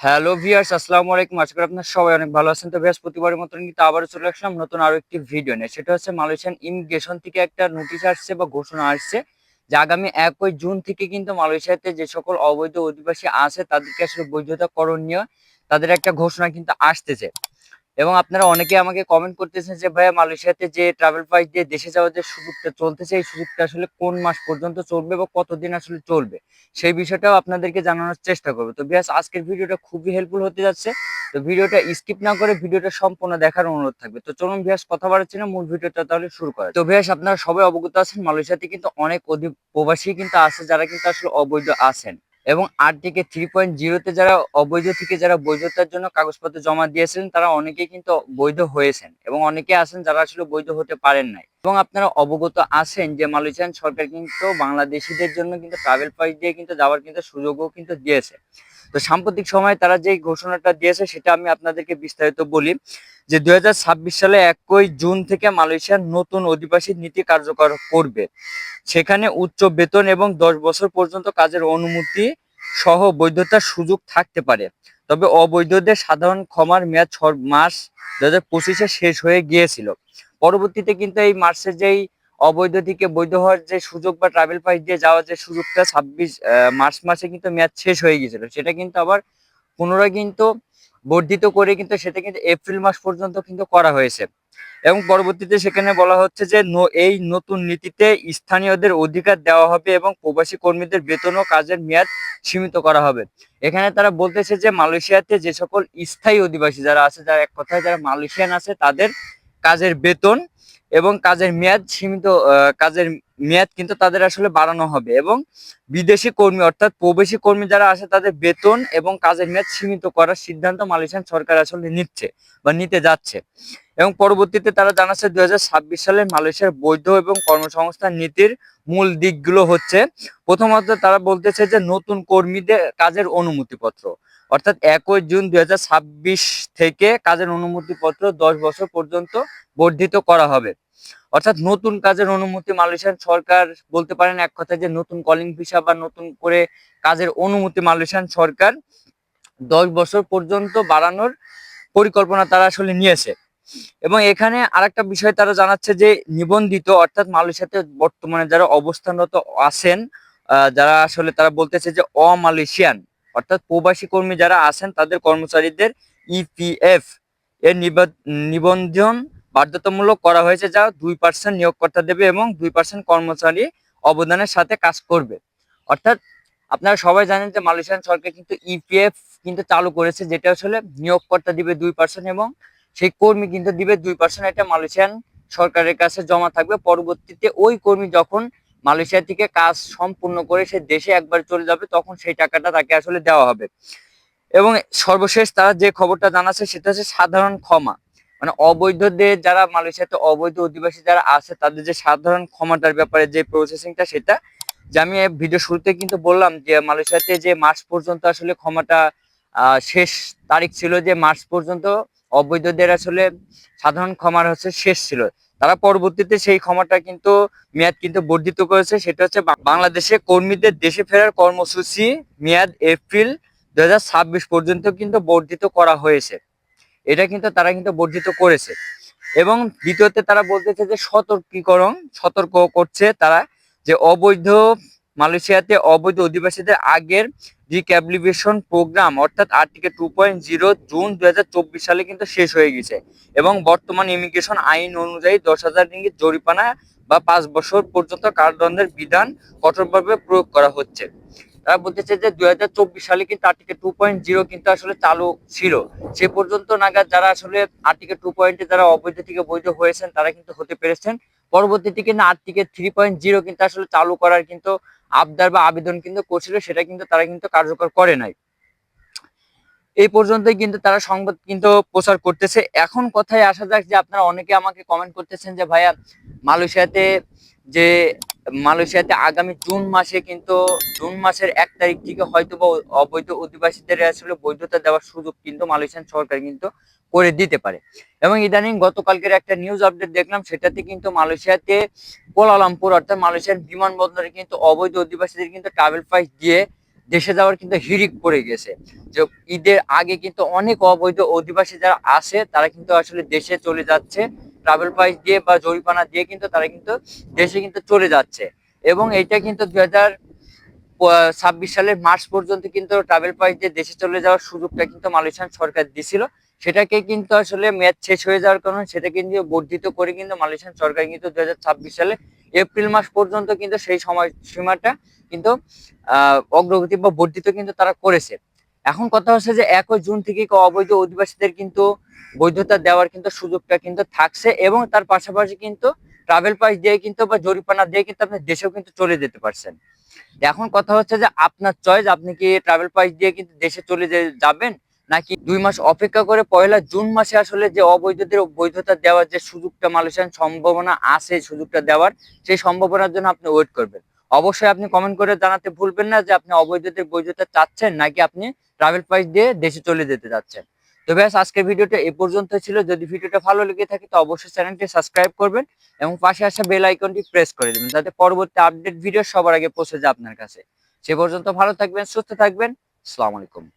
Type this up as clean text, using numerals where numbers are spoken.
Hello viewers, আসসালামু আলাইকুম। আশা করি আপনারা সবাই অনেক ভালো আছেন। তো ভিউয়ার্স, প্রতিবারের মতন কিন্তু আবারও চলে আসলাম নতুন আরো একটি ভিডিও নিয়ে। সেটা হচ্ছে মালয়েশিয়ান ইমিগ্রেশন থেকে একটা নোটিশ আসছে বা ঘোষণা আসছে যে আগামী 1 জুন থেকে কিন্তু মালয়েশিয়াতে যে সকল অবৈধ অধিবাসী আছে তাদেরকে আসলে বৈধতাকরণ নিয়ে তাদের একটা ঘোষণা কিন্তু আসতেছে। এবং আপনারা অনেকে আমাকে কমেন্ট করতেছেন যে ভাইয়া, মালয়েশিয়াতে যে ট্রাভেল পাস দিয়ে দেশে যাওয়ার যে সুযোগটা চলতেছে, এই সুযোগটা আসলে কোন মাস পর্যন্ত চলবে বা কতদিন আসলে চলবে, সেই বিষয়টাও আপনাদেরকে জানানোর চেষ্টা করবো। তো বিয়াস, আজকের ভিডিওটা খুবই হেল্পফুল হতে যাচ্ছে। তো ভিডিওটা স্কিপ না করে ভিডিওটা সম্পূর্ণ দেখার অনুরোধ থাকবে। তো চলুন বিয়াস, কথা বাড়াচ্ছি না, মূল ভিডিওটা তাহলে শুরু করা যাক। তো বিয়াস, আপনারা সবাই অবগত আছেন মালয়েশিয়াতে কিন্তু অনেক প্রবাসী কিন্তু আছে যারা কিন্তু আসলে অবৈধ আছেন। এবং আরটিকে 3.0-তে যারা অবৈধ থেকে যারা বৈধতার জন্য কাগজপত্র জমা দিয়েছিলেন তারা অনেকেই কিন্তু বৈধ হয়েছেন এবং অনেকে আছেন যারা আসলে বৈধ হতে পারেন নাই। এবং আপনারা অবগত আছেন যে মালয়েশিয়ান সরকার কিন্তু বাংলাদেশিদের জন্য কিন্তু ট্রাভেল পাস দিয়ে কিন্তু যাওয়ার কিন্তু সুযোগও কিন্তু দিয়েছে। তো সাম্প্রতিক সময়ে তারা যে ঘোষণাটা দিয়েছে সেটা আমি আপনাদেরকে বিস্তারিত বলি যে 2026 সালে 1 জুন থেকে মালয়েশিয়ার নতুন অধিবাসী নীতি কার্যকর করবে। সেখানে উচ্চ বেতন এবং 10 বছর পর্যন্ত কাজের অনুমতি সহ বৈধতার সুযোগ থাকতে পারে। তবে অবৈধদের সাধারণ ক্ষমার মেয়াদ মার্চ 2025-এ শেষ হয়ে গিয়েছিল। পরবর্তীতে কিন্তু এই মার্চের যেই অবৈধ থেকে বৈধ হওয়ার যে সুযোগ বা ট্রাভেল পাস দিয়ে যাওয়ার যে সুযোগটা মার্চ মাসে কিন্তু মেয়াদ শেষ হয়ে গিয়েছিল, সেটা কিন্তু আবার পুনরায় কিন্তু বর্ধিত করে কিন্তু সেটা কিন্তু এপ্রিল মাস পর্যন্ত কিন্তু করা হয়েছে। এবং পরবর্তীতে সেখানে বলা হচ্ছে যে এই নতুন নীতিতে স্থানীয়দের অধিকার দেওয়া হবে এবং প্রবাসী কর্মীদের বেতন ও কাজের মেয়াদ সীমিত করা হবে। এখানে তারা বলতেছে যে মালয়েশিয়াতে যে সকল স্থায়ী অধিবাসী যারা আছে, যারা এক কথায় যারা মালয়েশিয়ান আছে, তাদের কাজের বেতন এবং কাজের মেয়াদ সীমিত, কাজের মেয়াদ কিন্তু তাদের আসলে বাড়ানো হবে। এবং বিদেশি কর্মী অর্থাৎ প্রবাসী কর্মী যারা আছে তাদের বেতন এবং কাজের মেয়াদ সীমিত করার সিদ্ধান্ত মালয়েশিয়ান সরকার আসলে নিচ্ছে বা নিতে যাচ্ছে। এবং পরবর্তীতে তারা জানাচ্ছে 2026 সালে মালয়েশিয়ার বৈধ এবং কর্মসংস্থান নীতির মূল দিকগুলো হচ্ছে, প্রথমত তারা বলতেছে যে নতুন কর্মীদের কাজের অনুমতিপত্র, অর্থাৎ 1 জুন 2026 থেকে কাজের অনুমতিপত্র 10 বছর পর্যন্ত বর্ধিত করা হবে। অর্থাৎ নতুন কাজের অনুমতি মালয়েশিয়ান সরকার বলতে পারেন এক কথায় যে নতুন কলিং ভিসা বা নতুন করে কাজের অনুমতি মালয়েশিয়ান সরকার 10 বছর পর্যন্ত বাড়ানোর পরিকল্পনা তারা আসলে নিয়েছে। এবং এখানে আরেকটা বিষয় তারা জানাচ্ছে যে নিবন্ধিত অর্থাৎ মালয়েশিয়াতে বর্তমানে যারা অবস্থানরত আছেন, যারা আসলে তারা বলতেছে যে অমালয়েশিয়ান অর্থাৎ প্রবাসী কর্মী যারা আছেন তাদের কর্মচারীদের ইপিএফ এর নিবন্ধন বাধ্যতামূলক করা হয়েছে, যা 2% নিয়োগকর্তা দেবে এবং 2% কর্মচারী অবদানের সাথে কাজ করবে। অর্থাৎ আপনারা সবাই জানেন যে মালয়েশিয়ান সরকার কিন্তু ইপিএফ কিন্তু চালু করেছে, যেটা আসলে নিয়োগকর্তা দিবে 2% এবং সেই কর্মী কিন্তু দিবে 2%। এটা মালয়েশিয়ান সরকারের কাছে জমা থাকবে। পরবর্তীতে ওই কর্মী যখন মালয়েশিয়া থেকে কাজ সম্পূর্ণ করে সে দেশে একবার চলে যাবে, তখন সেই টাকাটা তাকে আসলে দেওয়া হবে। এবং সর্বশেষ তারা যে খবরটা জানাচ্ছে সেটা হচ্ছে সাধারণ ক্ষমা, মানে অবৈধদের যারা মালয়েশিয়াতে অবৈধ অধিবাসী যারা আছে তাদের যে সাধারণ ক্ষমাটার ব্যাপারে যে প্রসেসিংটা, সেটা যে আমি ভিডিও শুরুতে কিন্তু বললাম যে মালয়েশিয়াতে যে মার্চ পর্যন্ত আসলে ক্ষমাটা শেষ তারিখ ছিল, যে মার্চ পর্যন্ত অবৈধদের আসলে সাধারণ ক্ষমার হচ্ছে শেষ ছিল। তারা পরবর্তীতে সেই ক্ষমাটা কিন্তু মেয়াদ কিন্তু বর্ধিত করেছে। সেটা হচ্ছে বাংলাদেশে কর্মীদের দেশে ফেরার কর্মসূচি মেয়াদ এপ্রিল 2026 পর্যন্ত কিন্তু বর্ধিত করা হয়েছে। এটা কিন্তু তারা কিন্তু বর্ধিত করেছে। এবং দ্বিতীয়তে তারা বলতেছে যে সতর্ক করছে তারা যে মালয়েশিয়াতে অবৈধ অধিবাসীদের আগের রিক্যাবিলিটেশন প্রোগ্রাম অর্থাৎ আর্টিকেল 2.0 জুন 2024 সালে কিন্তু শেষ হয়ে গেছে এবং বর্তমান ইমিগ্রেশন আইন অনুযায়ী 10,000 রিঙ্গিত জরিমানা বা 5 বছর পর্যন্ত কারাদণ্ডের বিধান কঠোরভাবে প্রয়োগ করা হচ্ছে। তারা বলতেছে যে 2024 সালে কিন্তু আর্টিকেল 2.0 কিন্তু আসলে চালু ছিল। সে পর্যন্ত নাগাদ যারা আসলে আর্টিকেল 2.0 যারা অবৈধ থেকে বৈধ হয়েছেন তারা কিন্তু হতে পেরেছেন। পরবর্তীতে কিন্তু আর্টিকেল 3.0 কিন্তু আসলে চালু করার কিন্তু আবদার বা আবেদন কিন্তু করছিল, সেটা কিন্তু তারা কিন্তু কার্যকর করে নাই। এই পর্যন্তই কিন্তু তারা সংবাদ কিন্তু প্রচার করতেছে। এখন কথায় আসা যাক যে আপনারা অনেকে আমাকে কমেন্ট করতেছেন যে ভাইয়া, মালয়েশিয়াতে যে মালয়েশিয়াতে আগামী জুন মাসের 1 তারিখ থেকে হয়তো বা অবৈধ অধিবাসীদের আসলে বৈধতা দেওয়ার সুযোগ কিন্তু মালয়েশিয়ান সরকার কিন্তু করে দিতে পারে। এবং ইদানিং গতকালকের একটা নিউজ আপডেট দেখলাম, সেটাতে কিন্তু মালয়েশিয়াতে কুয়ালালামপুর অর্থাৎ মালয়েশিয়ার বিমানবন্দরে কিন্তু অবৈধ অধিবাসীদের কিন্তু ট্রাভেল পাস দিয়ে দেশে যাওয়ার কিন্তু হিড়িক পড়ে গেছে। যে ঈদের আগে কিন্তু অনেক অবৈধ অধিবাসী যারা আছে তারা কিন্তু আসলে দেশে চলে যাচ্ছে ট্রাভেল পাস দিয়ে বা জরিমানা দিয়ে, কিন্তু তারা কিন্তু দেশে কিন্তু চলে যাচ্ছে। এবং এটা কিন্তু 2026 সালের মার্চ পর্যন্ত কিন্তু ট্রাভেল পাস দিয়ে দেশে চলে যাওয়ার সুযোগটা কিন্তু মালয়েশিয়ান সরকার দিছিল। সেটাকে কিন্তু আসলে মেয়াদ শেষ হয়ে যাওয়ার কারণে সেটাকে কিন্তু বর্ধিত করে কিন্তু মালয়েশিয়ান সরকার কিন্তু 2026 সালে এপ্রিল মাস পর্যন্ত কিন্তু সেই সময় সীমাটা কিন্তু অগ্রগতি বা বর্ধিত কিন্তু তারা করেছে। এখন কথা হচ্ছে যে 1 জুন থেকে অবৈধ অধিবাসীদের কিন্তু বৈধতা দেওয়ার কিন্তু সুযোগটা কিন্তু থাকছে, এবং তার পাশাপাশি কিন্তু ট্রাভেল পাস দিয়ে কিন্তু বা জরিমানা দিয়ে কিন্তু আপনি দেশেও কিন্তু চলে যেতে পারছেন। এখন কথা হচ্ছে যে আপনার চয়েস, আপনি কি ট্রাভেল পাস দিয়ে কিন্তু দেশে চলে যাবেন, নাকি 2 মাস অপেক্ষা করে 1 জুন মাসে আসলে যে অবৈধদের বৈধতা দেওয়ার যে সুযোগটা মালয়েশিয়ান সম্ভাবনা আছে সুযোগটা দেওয়ার, সেই সম্ভাবনার জন্য আপনি ওয়েট করবেন। অবশ্যই আপনি কমেন্ট করে জানাতে ভুলবেন না যে আপনি অবৈধদের বৈধতা চাচ্ছেন নাকি আপনি ট্রাভেল পাস দিয়ে দেশে চলে যেতে যাচ্ছেন। তো ব্যাস আজকের ভিডিওটা এ পর্যন্ত ছিল। যদি ভিডিওটা ভালো লেগে থাকে তো অবশ্যই চ্যানেলটি সাবস্ক্রাইব করবেন এবং পাশে আসা বেল আইকনটি প্রেস করে দেবেন যাতে পরবর্তী আপডেট ভিডিও সবার আগে পৌঁছে যায় আপনার কাছে। সে পর্যন্ত ভালো থাকবেন, সুস্থ থাকবেন। আসসালামু আলাইকুম।